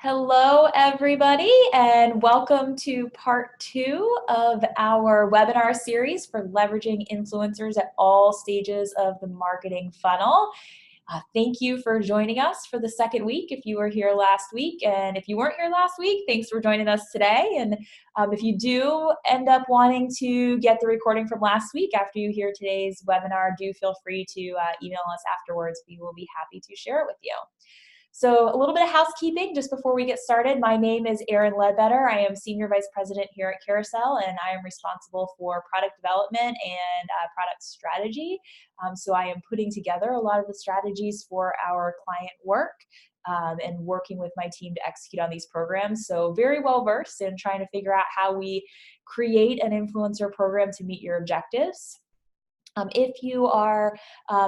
Hello, everybody, and welcome to part 2 of our webinar series for leveraging influencers at all stages of the marketing funnel. Thank you for joining us for the second week if you were here last week. And if you weren't here last week, thanks for joining us today. And if you do end up wanting to get the recording from last week after you hear today's webinar, do feel free to email us afterwards. We will be happy to share it with you. So a little bit of housekeeping just before we get started. My name is Erin Ledbetter. I am Senior Vice President here at Carusele, and I am responsible for product development and product strategy. So I am putting together a lot of the strategies for our client work and working with my team to execute on these programs. So very well versed in trying to figure out how we create an influencer program to meet your objectives. If you are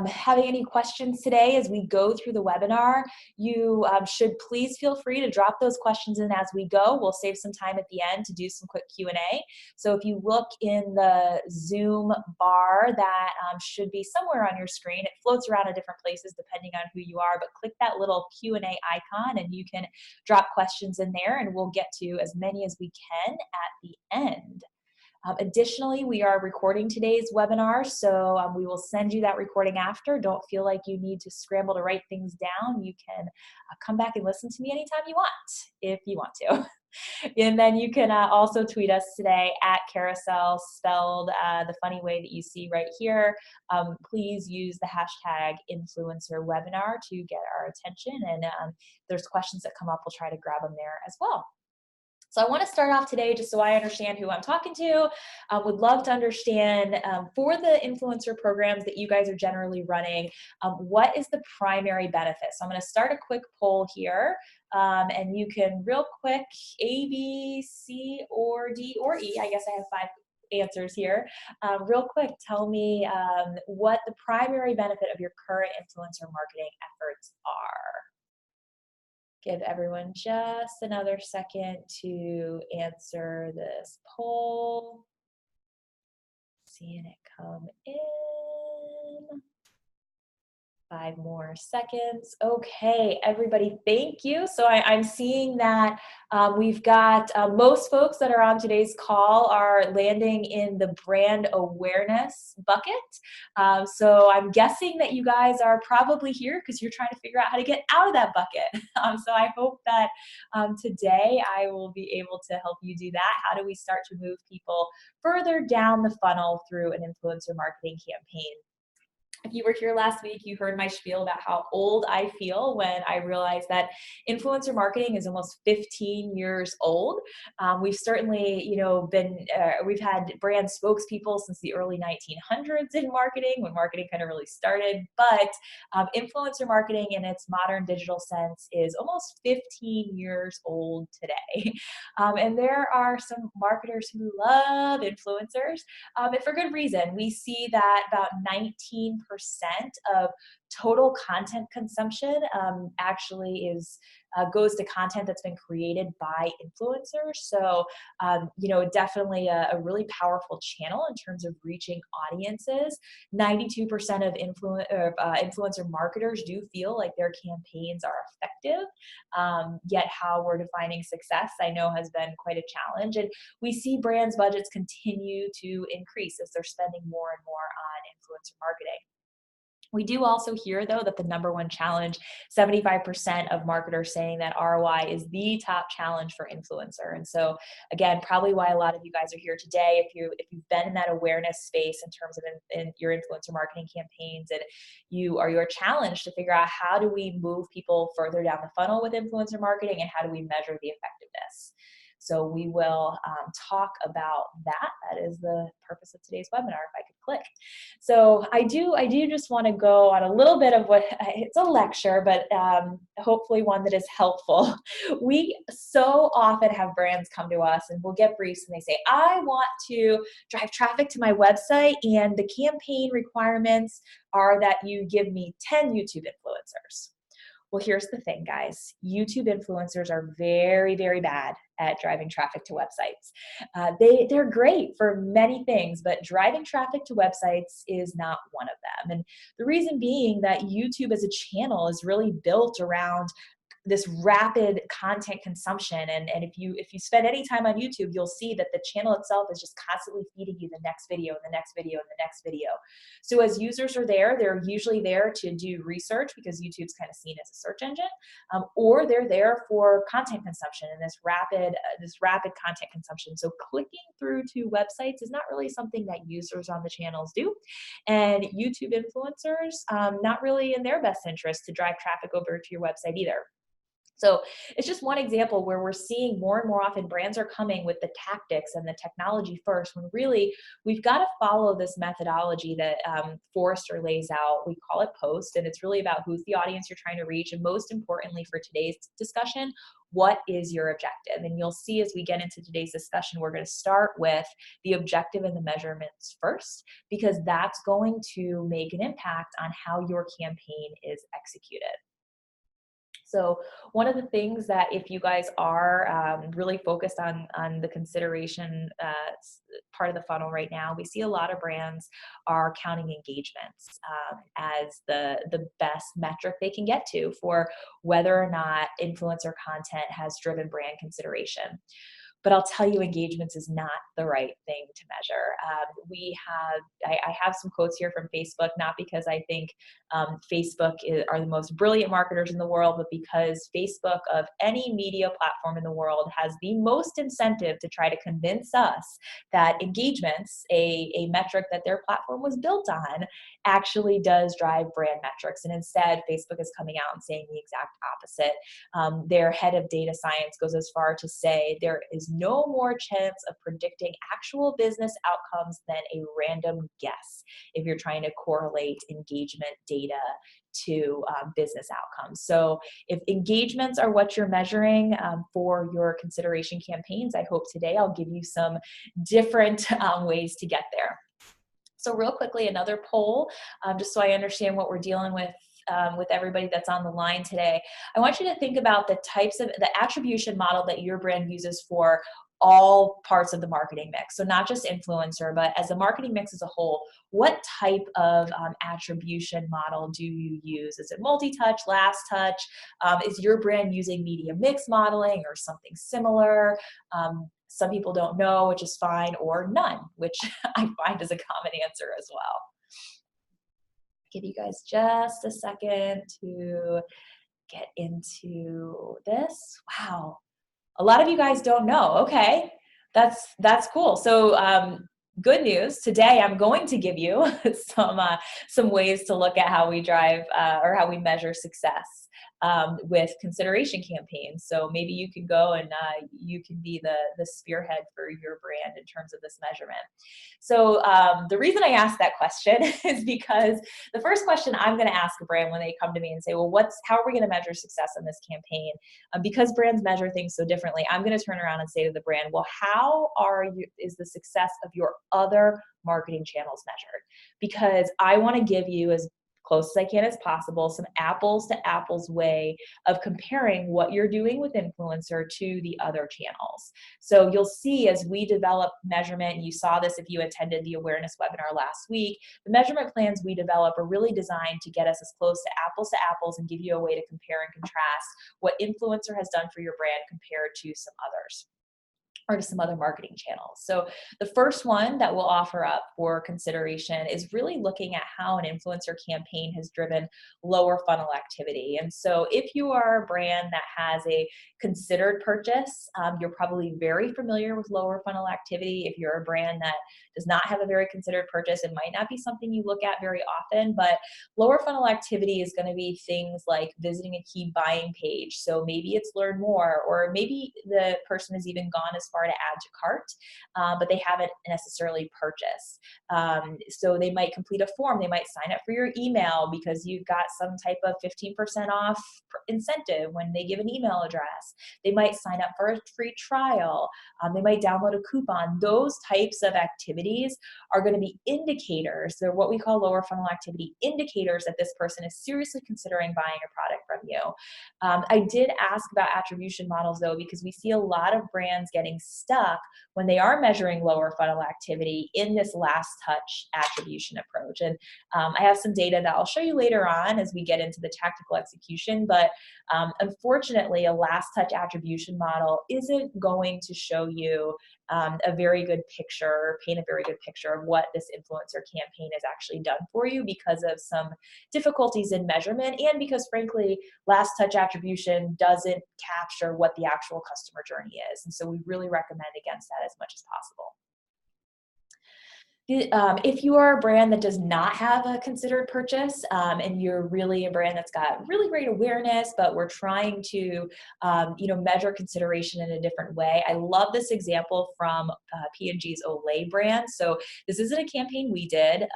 having any questions today as we go through the webinar, you should please feel free to drop those questions in as we go. We'll save some time at the end to do some quick Q&A. So if you look in the Zoom bar that should be somewhere on your screen, it floats around in different places depending on who you are, but click that little Q&A icon and you can drop questions in there and we'll get to as many as we can at the end. Additionally, we are recording today's webinar, so we will send you that recording after. Don't feel like you need to scramble to write things down. You can come back and listen to me anytime you want, if you want to. And then you can also tweet us today at Carusele, spelled the funny way that you see right here. Please use the hashtag influencerwebinar to get our attention. And if there's questions that come up, we'll try to grab them there as well. So I want to start off today just so I understand who I'm talking to. Would love to understand for the influencer programs that you guys are generally running, what is the primary benefit? So I'm going to start a quick poll here. And you can real quick, A, B, C, or D, or E. I guess I have 5 answers here. Real quick, tell me what the primary benefit of your current influencer marketing efforts are. Give everyone just another second to answer this poll. Seeing it come in. 5 more seconds. Okay, everybody, thank you. So I'm seeing that we've got most folks that are on today's call are landing in the brand awareness bucket. So I'm guessing that you guys are probably here because you're trying to figure out how to get out of that bucket. So I hope that today I will be able to help you do that. How do we start to move people further down the funnel through an influencer marketing campaign? If you were here last week, you heard my spiel about how old I feel when I realized that influencer marketing is almost 15 years old. We've certainly, we've had brand spokespeople since the early 1900s in marketing, when marketing kind of really started. But influencer marketing in its modern digital sense is almost 15 years old today. And there are some marketers who love influencers, and for good reason. We see that about 19% of total content consumption actually goes to content that's been created by influencers. So, definitely a really powerful channel in terms of reaching audiences. 92% of influencer marketers do feel like their campaigns are effective. Yet how we're defining success, I know, has been quite a challenge. And we see brands' budgets continue to increase as they're spending more and more on influencer marketing. We do also hear, though, that the #1 challenge, 75% of marketers saying that ROI is the top challenge for influencer. And so, again, probably why a lot of you guys are here today, if you've been in that awareness space in terms of in your influencer marketing campaigns, and you're challenged to figure out how do we move people further down the funnel with influencer marketing and how do we measure the effectiveness. So we will talk about that. That is the purpose of today's webinar, if I could click. So I do just want to go on a little bit of it's a lecture, but hopefully one that is helpful. We so often have brands come to us and we'll get briefs and they say, I want to drive traffic to my website and the campaign requirements are that you give me 10 YouTube influencers. Well, here's the thing, guys. YouTube influencers are very, very bad at driving traffic to websites. They're great for many things, but driving traffic to websites is not one of them. And the reason being that YouTube as a channel is really built around this rapid content consumption. And if you spend any time on YouTube, you'll see that the channel itself is just constantly feeding you the next video and the next video and the next video. So as users are there, they're usually there to do research because YouTube's kind of seen as a search engine, or they're there for content consumption and this rapid content consumption. So clicking through to websites is not really something that users on the channels do. And YouTube influencers, not really in their best interest to drive traffic over to your website either. So it's just one example where we're seeing more and more often brands are coming with the tactics and the technology first, when really we've got to follow this methodology that Forrester lays out. We call it POST, and it's really about who's the audience you're trying to reach. And most importantly for today's discussion, what is your objective? And you'll see as we get into today's discussion, we're going to start with the objective and the measurements first, because that's going to make an impact on how your campaign is executed. So one of the things that if you guys are really focused on the consideration part of the funnel right now, we see a lot of brands are counting engagements as the best metric they can get to for whether or not influencer content has driven brand consideration. But I'll tell you, engagements is not the right thing to measure. I have some quotes here from Facebook, not because I think Facebook are the most brilliant marketers in the world, but because Facebook, of any media platform in the world, has the most incentive to try to convince us that engagements, a metric that their platform was built on, actually does drive brand metrics. And instead, Facebook is coming out and saying the exact opposite. Their head of data science goes as far to say there is no more chance of predicting actual business outcomes than a random guess if you're trying to correlate engagement data to business outcomes. So if engagements are what you're measuring for your consideration campaigns, I hope today I'll give you some different ways to get there. So real quickly, another poll, just so I understand what we're dealing with everybody that's on the line today. I want you to think about the types of the attribution model that your brand uses for all parts of the marketing mix. So not just influencer, but as a marketing mix as a whole, what type of attribution model do you use? Is it multi-touch, last touch? Is your brand using media mix modeling or something similar? Some people don't know, which is fine, or none, which I find is a common answer as well. Give you guys just a second to get into this. Wow, a lot of you guys don't know. Okay, that's cool. So good news today, I'm going to give you some ways to look at how we drive or how we measure success with consideration campaigns. So maybe you can go and you can be the spearhead for your brand in terms of this measurement. So the reason I asked that question is because the first question I'm going to ask a brand when they come to me and say, well, how are we going to measure success on this campaign? Because brands measure things so differently, I'm going to turn around and say to the brand, well, how is the success of your other marketing channels measured? Because I want to give you as close as I can as possible, some apples to apples way of comparing what you're doing with influencer to the other channels. So you'll see as we develop measurement, and you saw this if you attended the awareness webinar last week, the measurement plans we develop are really designed to get us as close to apples and give you a way to compare and contrast what influencer has done for your brand compared to some others, or to some other marketing channels. So the first one that we'll offer up for consideration is really looking at how an influencer campaign has driven lower funnel activity. And so if you are a brand that has a considered purchase, you're probably very familiar with lower funnel activity. If you're a brand that does not have a very considered purchase, it might not be something you look at very often, but lower funnel activity is going to be things like visiting a key buying page. So maybe it's learn more, or maybe the person has even gone as far to add to cart, but they haven't necessarily purchased. So they might complete a form. They might sign up for your email because you've got some type of 15% off incentive when they give an email address. They might sign up for a free trial. They might download a coupon. Those types of activities are going to be indicators. They're what we call lower funnel activity indicators that this person is seriously considering buying a product from you. I did ask about attribution models though, because we see a lot of brands getting stuck when they are measuring lower funnel activity in this last touch attribution approach. And I have some data that I'll show you later on as we get into the tactical execution, but unfortunately, a last touch attribution model isn't going to show you a very good picture, paint a very good picture of what this influencer campaign has actually done for you because of some difficulties in measurement and because frankly, last touch attribution doesn't capture what the actual customer journey is. And so we really recommend against that as much as possible. If you are a brand that does not have a considered purchase and you're really a brand that's got really great awareness, but we're trying to measure consideration in a different way. I love this example from P&G's Olay brand. So this isn't a campaign we did.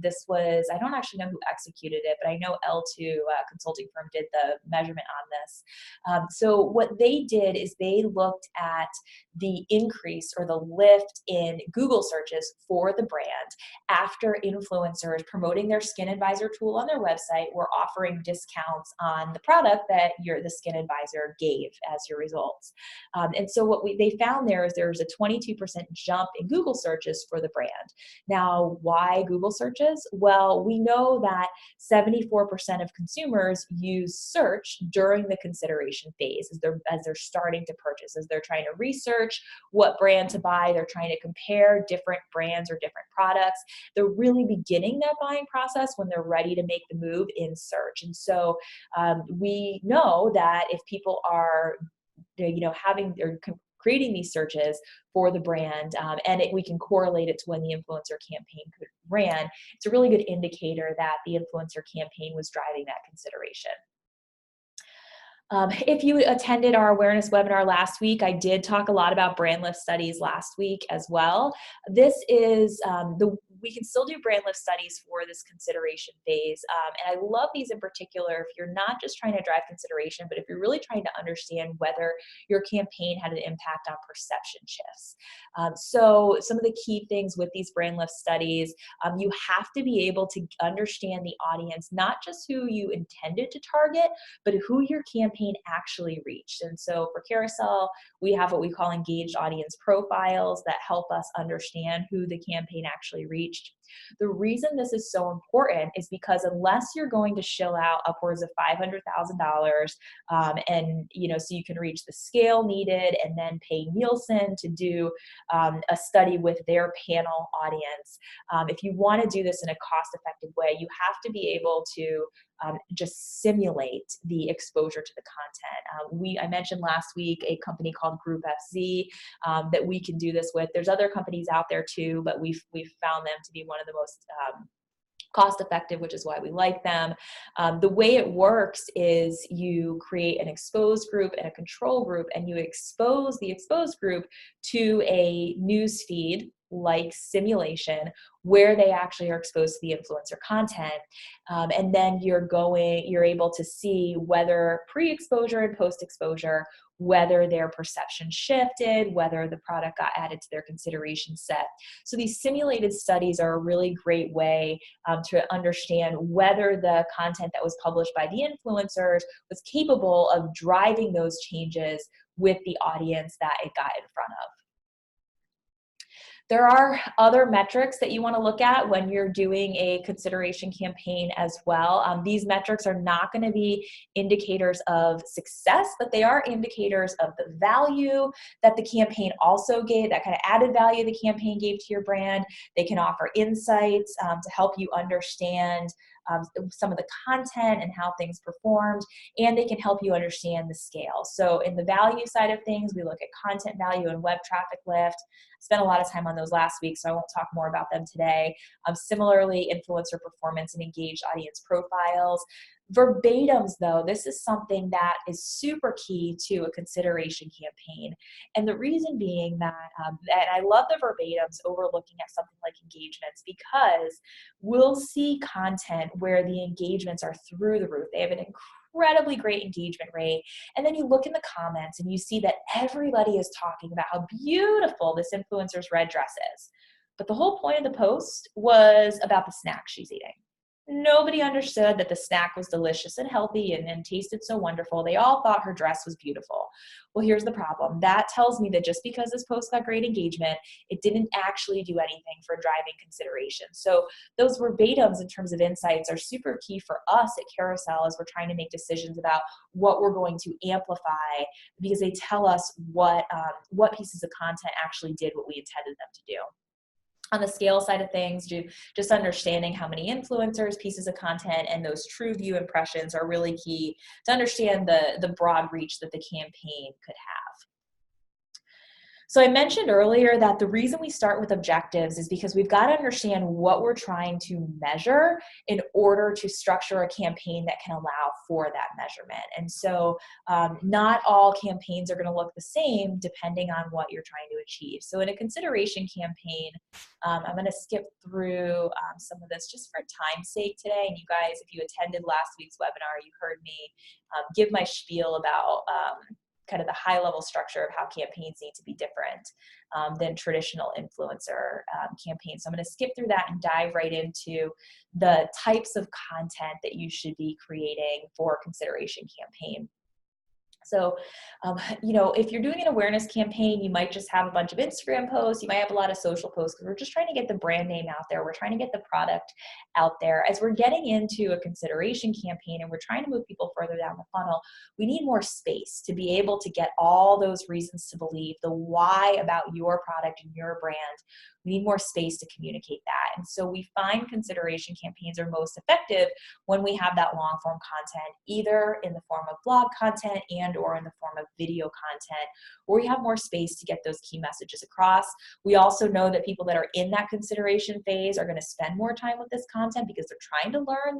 This was, I don't actually know who executed it, but I know L2 consulting firm did the measurement on this. So what they did is they looked at the increase or the lift in Google searches for the brand after influencers promoting their Skin Advisor tool on their website were offering discounts on the product that the Skin Advisor gave as your results. And so what they found there is there's a 22% jump in Google searches for the brand. Now, why Google searches? Well, we know that 74% of consumers use search during the consideration phase as they're starting to purchase, as they're trying to research what brand to buy, they're trying to compare different brands or different products. They're really beginning that buying process when they're ready to make the move in search. And so we know that if people are, creating these searches for the brand, and we can correlate it to when the influencer campaign ran, it's a really good indicator that the influencer campaign was driving that consideration. If you attended our awareness webinar last week, I did talk a lot about brand lift studies last week as well. This is we can still do brand lift studies for this consideration phase. And I love these in particular if you're not just trying to drive consideration, but if you're really trying to understand whether your campaign had an impact on perception shifts. So some of the key things with these brand lift studies, you have to be able to understand the audience, not just who you intended to target, but who your campaign actually reached. And so for Carusele, we have what we call engaged audience profiles that help us understand who the campaign actually reached. The reason this is so important is because unless you're going to shill out upwards of $500,000 and so you can reach the scale needed and then pay Nielsen to do a study with their panel audience, if you want to do this in a cost-effective way, you have to be able to just simulate the exposure to the content. I mentioned last week a company called Group FZ that we can do this with. There's other companies out there too, but we've found them to be one of the most cost effective, which is why we like them. The way it works is you create an exposed group and a control group, and you expose the exposed group to a news feed like simulation where they actually are exposed to the influencer content. And then you're able to see whether pre-exposure and post-exposure, whether their perception shifted, whether the product got added to their consideration set. So these simulated studies are a really great way to understand whether the content that was published by the influencers was capable of driving those changes with the audience that it got in front of. There are other metrics that you want to look at when you're doing a consideration campaign as well. These metrics are not going to be indicators of success, but they are indicators of the value that the campaign also gave, that kind of added value the campaign gave to your brand. They can offer insights to help you understand some of the content and how things performed, and they can help you understand the scale. So in the value side of things, we look at content value and web traffic lift. I spent a lot of time on those last week, so I won't talk more about them today. Similarly, influencer performance and engaged audience profiles. Verbatims, though, this is something that is super key to a consideration campaign. And the reason being that, and I love the verbatims over looking at something like engagements, because we'll see content where the engagements are through the roof. They have an incredibly great engagement rate. And then you look in the comments and you see that everybody is talking about how beautiful this influencer's red dress is. But the whole point of the post was about the snack she's eating. Nobody understood that the snack was delicious and healthy and tasted so wonderful. They all thought her dress was beautiful. Well, here's the problem. That tells me that just because this post got great engagement, it didn't actually do anything for driving consideration. So those verbatims in terms of insights are super key for us at Carousel as we're trying to make decisions about what we're going to amplify, because they tell us what pieces of content actually did what we intended them to do. On the scale side of things, just understanding how many influencers, pieces of content, and those true view impressions are really key to understand the broad reach that the campaign could have. So I mentioned earlier that the reason we start with objectives is because we've got to understand what we're trying to measure in order to structure a campaign that can allow for that measurement. And so not all campaigns are going to look the same depending on what you're trying to achieve. So in a consideration campaign, I'm going to skip through some of this just for time's sake today. And you guys, if you attended last week's webinar, you heard me give my spiel about kind of the high level structure of how campaigns need to be different than traditional influencer campaigns. So I'm going to skip through that and dive right into the types of content that you should be creating for a consideration campaign. So, if you're doing an awareness campaign, you might just have a bunch of Instagram posts. You might have a lot of social posts because we're just trying to get the brand name out there. We're trying to get the product out there. As we're getting into a consideration campaign and we're trying to move people further down the funnel, we need more space to be able to get all those reasons to believe, the why about your product and your brand. We need more space to communicate that. And so we find consideration campaigns are most effective when we have that long form content, either in the form of blog content and or in the form of video content, where we have more space to get those key messages across. We also know that people that are in that consideration phase are going to spend more time with this content because they're trying to learn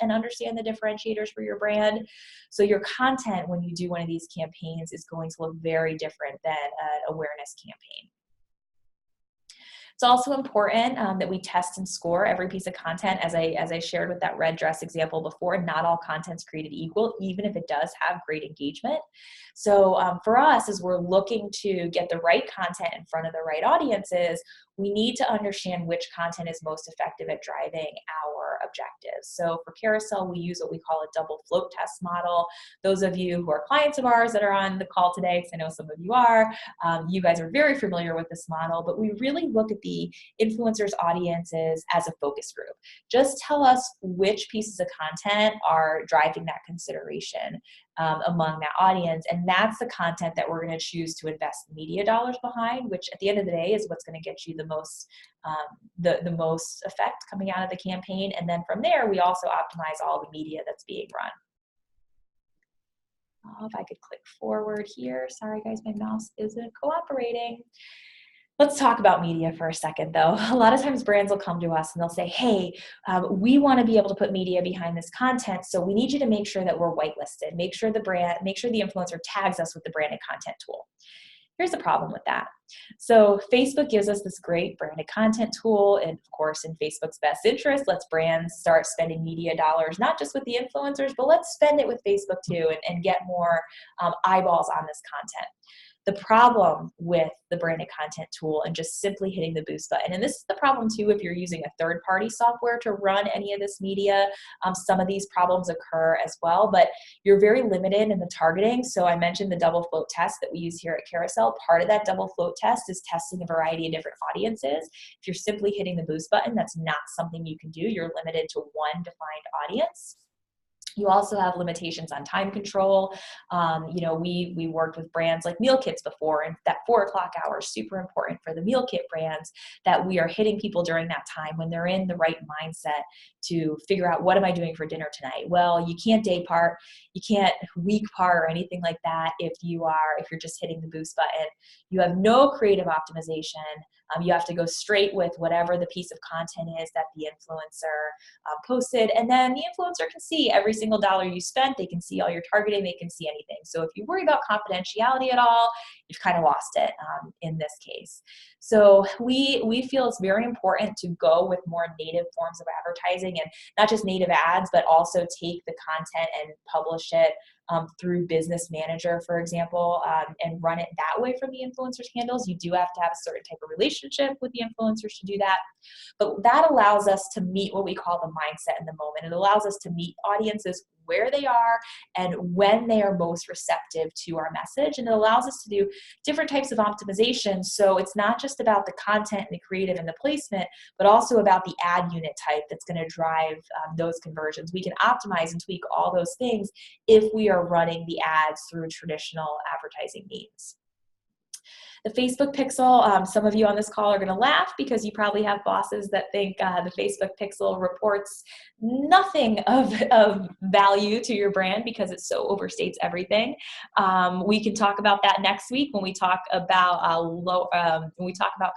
and understand the differentiators for your brand. So your content when you do one of these campaigns is going to look very different than an awareness campaign. It's also important that we test and score every piece of content. As I shared with that red dress example before, not all content's created equal, even if it does have great engagement. So for us, as we're looking to get the right content in front of the right audiences, we need to understand which content is most effective at driving our objectives. So for Carousel, we use what we call a double float test model. Those of you who are clients of ours that are on the call today, because I know some of you are, you guys are very familiar with this model, but we really look at the influencers' audiences as a focus group. Just tell us which pieces of content are driving that consideration among that audience, and that's the content that we're going to choose to invest media dollars behind, which at the end of the day is what's going to get you the most effect coming out of the campaign. And then from there, we also optimize all the media that's being run. If I could click forward here. Sorry guys, my mouse isn't cooperating. Let's talk about media for a second, though. A lot of times brands will come to us and they'll say, hey, we want to be able to put media behind this content, so we need you to make sure that we're whitelisted. Make sure the influencer tags us with the branded content tool. Here's the problem with that. So Facebook gives us this great branded content tool, and of course, in Facebook's best interest, let's brands start spending media dollars, not just with the influencers, but let's spend it with Facebook too and get more eyeballs on this content. The problem with the branded content tool and just simply hitting the boost button, and this is the problem too if you're using a third-party software to run any of this media, some of these problems occur as well, but you're very limited in the targeting. So I mentioned the double float test that we use here at Carousel. Part of that double float test is testing a variety of different audiences. If you're simply hitting the boost button, that's not something you can do. You're limited to one defined audience. You also have limitations on time control. We worked with brands like meal kits before, and that 4 o'clock hour is super important for the meal kit brands, that we are hitting people during that time when they're in the right mindset to figure out, what am I doing for dinner tonight? Well, you can't day part, you can't week part or anything like that if you're just hitting the boost button. You have no creative optimization. You have to go straight with whatever the piece of content is that the influencer posted, and then the influencer can see every single dollar you spent. They can see all your targeting. They can see anything. So if you worry about confidentiality at all, you've kind of lost it in this case. So we feel it's very important to go with more native forms of advertising, and not just native ads, but also take the content and publish it through Business Manager, for example, and run it that way from the influencer's handles. You do have to have a certain type of relationship with the influencers to do that. But that allows us to meet what we call the mindset in the moment. It allows us to meet audiences where they are and when they are most receptive to our message. And it allows us to do different types of optimization. So it's not just about the content and the creative and the placement, but also about the ad unit type that's going to drive those conversions. We can optimize and tweak all those things if we are running the ads through traditional advertising means. The Facebook pixel, some of you on this call are going to laugh because you probably have bosses that think the Facebook pixel reports nothing of value to your brand because it so overstates everything. We can talk about that next week when we talk about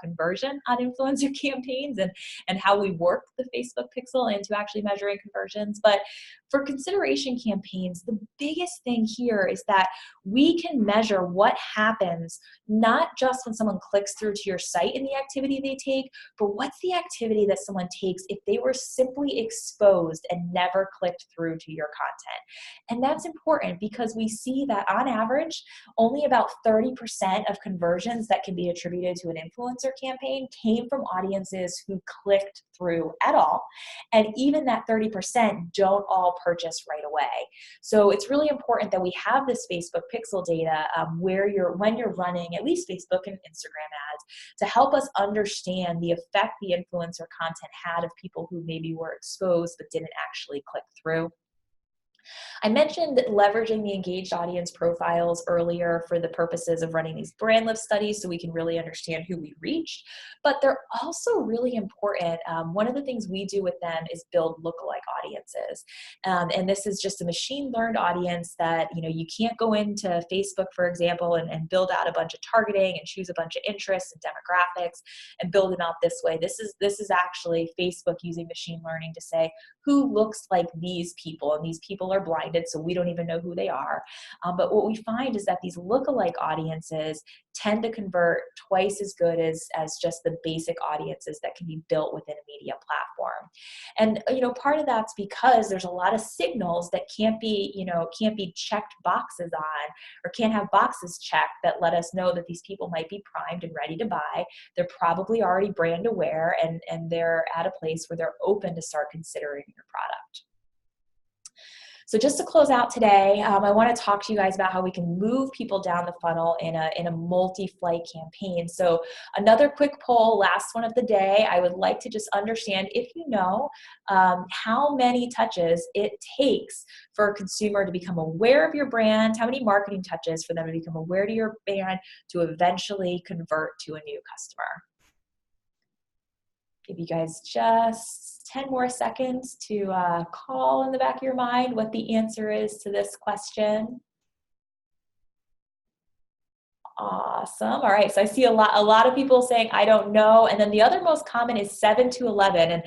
conversion on influencer campaigns and how we work the Facebook pixel into actually measuring conversions. But for consideration campaigns, the biggest thing here is that we can measure what happens not just when someone clicks through to your site and the activity they take, but what's the activity that someone takes if they were simply exposed and never clicked through to your content. And that's important because we see that on average, only about 30% of conversions that can be attributed to an influencer campaign came from audiences who clicked through at all. And even that 30% don't all purchase right away. So it's really important that we have this Facebook pixel data when you're running at least Facebook and Instagram ads to help us understand the effect the influencer content had of people who maybe were exposed but didn't actually click through. I mentioned leveraging the engaged audience profiles earlier for the purposes of running these brand lift studies so we can really understand who we reached, but they're also really important. One of the things we do with them is build lookalike audiences. And this is just a machine learned audience that, you can't go into Facebook, for example, and build out a bunch of targeting and choose a bunch of interests and demographics and build them out this way. This is actually Facebook using machine learning to say who looks like these people, and these people are blinded, so we don't even know who they are. But what we find is that these lookalike audiences tend to convert twice as good as just the basic audiences that can be built within a media platform. And part of that's because there's a lot of signals that can't be checked boxes on, or can't have boxes checked that let us know that these people might be primed and ready to buy. They're probably already brand aware, and they're at a place where they're open to start considering your product. So just to close out today, I want to talk to you guys about how we can move people down the funnel in a multi-flight campaign. So another quick poll, last one of the day. I would like to just understand if you know how many touches it takes for a consumer to become aware of your brand, how many marketing touches for them to become aware to your brand to eventually convert to a new customer. Give you guys just 10 more seconds to call in the back of your mind what the answer is to this question. Awesome. All right. So I see a lot of people saying, I don't know. And then the other most common is 7 to 11. And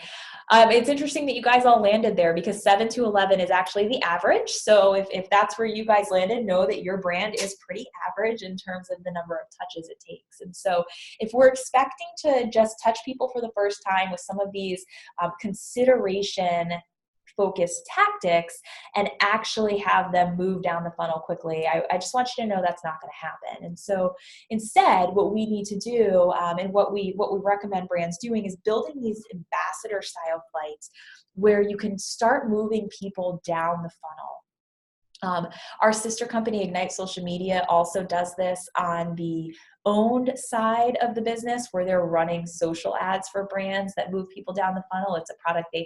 it's interesting that you guys all landed there because 7 to 11 is actually the average. So if that's where you guys landed, know that your brand is pretty average in terms of the number of touches it takes. And so if we're expecting to just touch people for the first time with some of these consideration focused tactics and actually have them move down the funnel quickly, I just want you to know that's not going to happen. And so instead, what we need to do and what we recommend brands doing is building these ambassador style flights where you can start moving people down the funnel. Our sister company, Ignite Social Media, also does this on the owned side of the business where they're running social ads for brands that move people down the funnel. It's a product they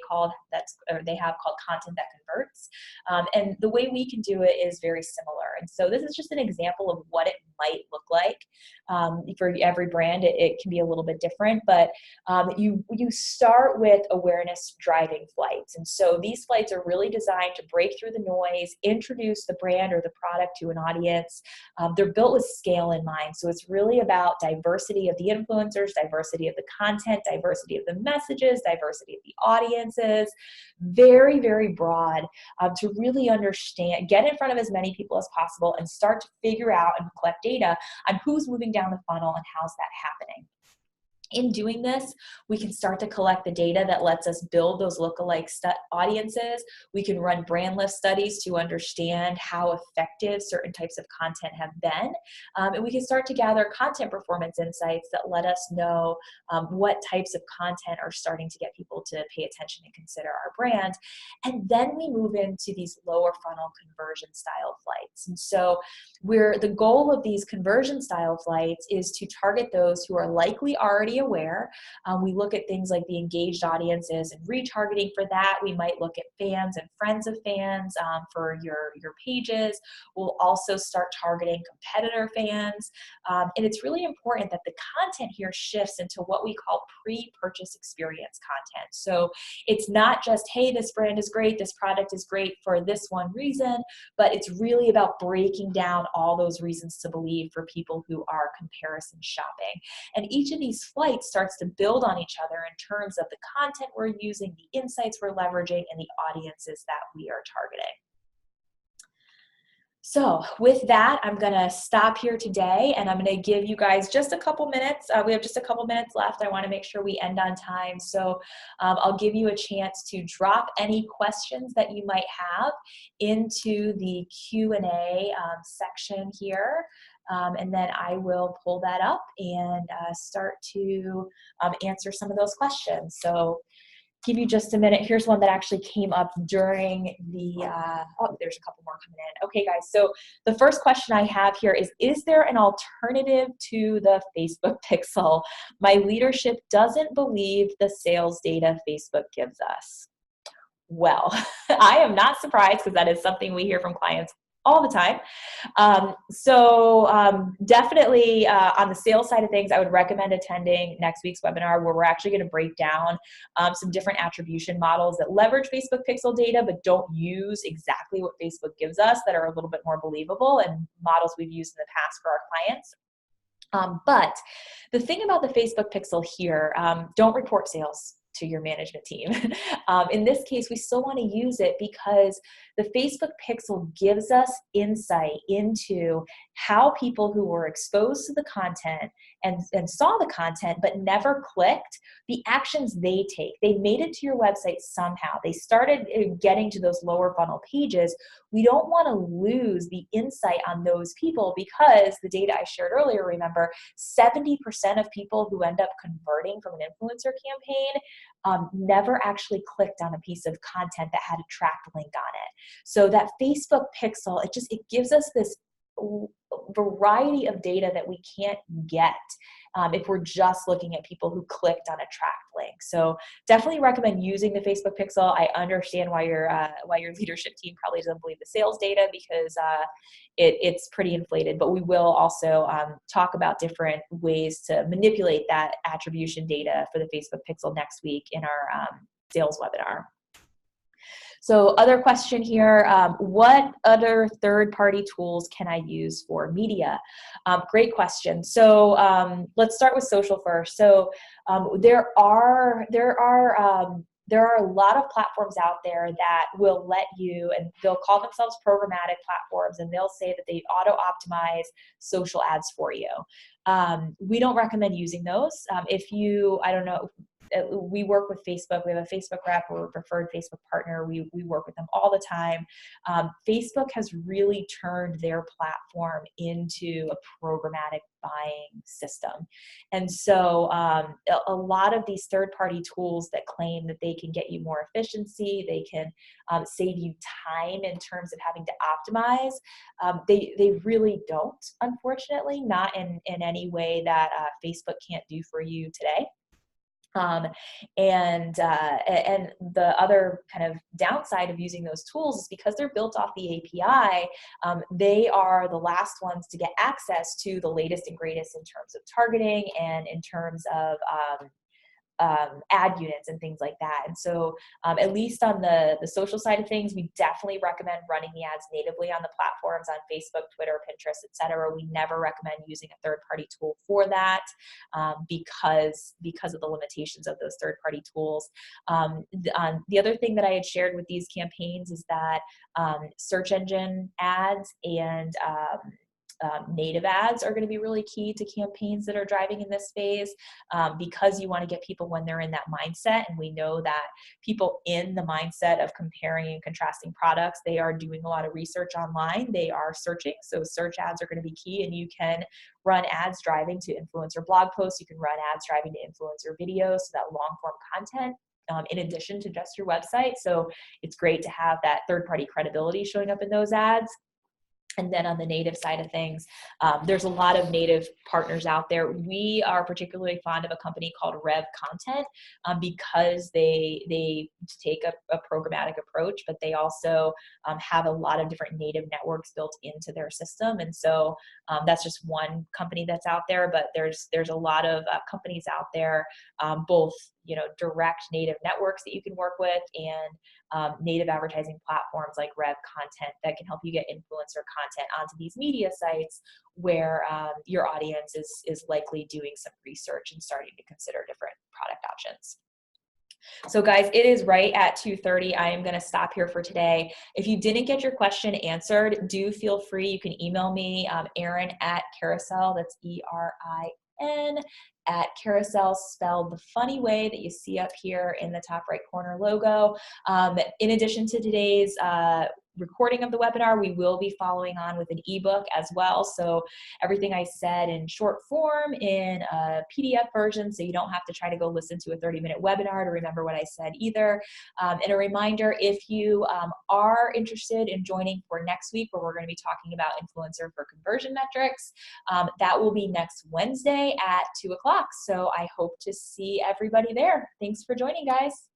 have called Content That Converts. And the way we can do it is very similar. And so this is just an example of what it might look like. For every brand, it can be a little bit different, but you start with awareness driving flights. And so these flights are really designed to break through the noise, introduce the brand or the product to an audience. They're built with scale in mind. So it's really about diversity of the influencers, diversity of the content, diversity of the messages, diversity of the audiences, very, very broad to really understand, get in front of as many people as possible and start to figure out and collect data on who's moving down the funnel and how's that happening. In doing this, we can start to collect the data that lets us build those lookalike audiences. We can run brand lift studies to understand how effective certain types of content have been. And we can start to gather content performance insights that let us know what types of content are starting to get people to pay attention and consider our brand. And then we move into these lower funnel conversion style flights. And so the goal of these conversion style flights is to target those who are likely already aware. We look at things like the engaged audiences and retargeting for that. We might look at fans and friends of fans for your pages. We'll also start targeting competitor fans. And it's really important that the content here shifts into what we call pre-purchase experience content. So it's not just, hey, this brand is great, this product is great for this one reason, but it's really about breaking down all those reasons to believe for people who are comparison shopping. And each of these flights starts to build on each other in terms of the content we're using, the insights we're leveraging, and the audiences that we are targeting. So with that, I'm going to stop here today, and I'm going to give you guys just a couple minutes. We have just a couple minutes left. I want to make sure we end on time. So I'll give you a chance to drop any questions that you might have into the Q&A section here. And then I will pull that up and start to answer some of those questions. So give you just a minute. Here's one that actually came up during the, oh, there's a couple more coming in. Okay, guys, so the first question I have here is there an alternative to the Facebook pixel? My leadership doesn't believe the sales data Facebook gives us. Well, I am not surprised because that is something we hear from clients all the time. Definitely on the sales side of things, I would recommend attending next week's webinar where we're actually going to break down some different attribution models that leverage Facebook pixel data but don't use exactly what Facebook gives us, that are a little bit more believable, and models we've used in the past for our clients. But the thing about the Facebook pixel here, don't report sales to your management team. In this case, we still want to use it because the Facebook pixel gives us insight into how people who were exposed to the content and saw the content but never clicked, the actions they take. They made it to your website somehow. They started getting to those lower funnel pages. We don't want to lose the insight on those people because the data I shared earlier, remember, 70% of people who end up converting from an influencer campaign never actually clicked on a piece of content that had a tracked link on it. So that Facebook pixel, it gives us this variety of data that we can't get if we're just looking at people who clicked on a tracked link. So definitely recommend using the Facebook pixel. I understand why your leadership team probably doesn't believe the sales data because it's pretty inflated, but we will also talk about different ways to manipulate that attribution data for the Facebook pixel next week in our sales webinar. So other question here, what other third-party tools can I use for media? Great question. So let's start with social first. So there are a lot of platforms out there that will let you, and they'll call themselves programmatic platforms, and they'll say that they auto-optimize social ads for you. We don't recommend using those. If you, I don't know, we work with Facebook. We have a Facebook rep. We're a preferred Facebook partner. We work with them all the time. Facebook has really turned their platform into a programmatic buying system. And so a lot of these third-party tools that claim that they can get you more efficiency, they can save you time in terms of having to optimize, they really don't, unfortunately, not in any way that Facebook can't do for you today. And the other kind of downside of using those tools is because they're built off the API, they are the last ones to get access to the latest and greatest in terms of targeting and in terms of ad units and things like that. And so at least on the social side of things, we definitely recommend running the ads natively on the platforms on Facebook, Twitter, Pinterest, etc. We never recommend using a third-party tool for that because of the limitations of those third-party tools. The other thing that I had shared with these campaigns is that search engine ads and native ads are going to be really key to campaigns that are driving in this phase, because you want to get people when they're in that mindset. And we know that people in the mindset of comparing and contrasting products, they are doing a lot of research online. They are searching. So search ads are going to be key, and you can run ads driving to influencer blog posts. You can run ads driving to influencer videos, so that long form content. In addition to just your website. So it's great to have that third-party credibility showing up in those ads. And then on the native side of things, there's a lot of native partners out there. We are particularly fond of a company called Rev Content, because they take a programmatic approach, but they also have a lot of different native networks built into their system. And so that's just one company that's out there, but there's a lot of companies out there, both direct native networks that you can work with, and native advertising platforms like Rev Content that can help you get influencer content onto these media sites where your audience is likely doing some research and starting to consider different product options. So guys, it is right at 2:30. I am going to stop here for today. If you didn't get your question answered, do feel free. You can email me, Erin at Carusele, that's ERIN, at Carusele, spelled the funny way that you see up here in the top right corner logo. In addition to today's recording of the webinar, we will be following on with an ebook as well. So everything I said in short form in a PDF version, so you don't have to try to go listen to a 30-minute webinar to remember what I said either. And a reminder, if you are interested in joining for next week, where we're going to be talking about influencer for conversion metrics, that will be next Wednesday at 2 o'clock. So I hope to see everybody there. Thanks for joining, guys.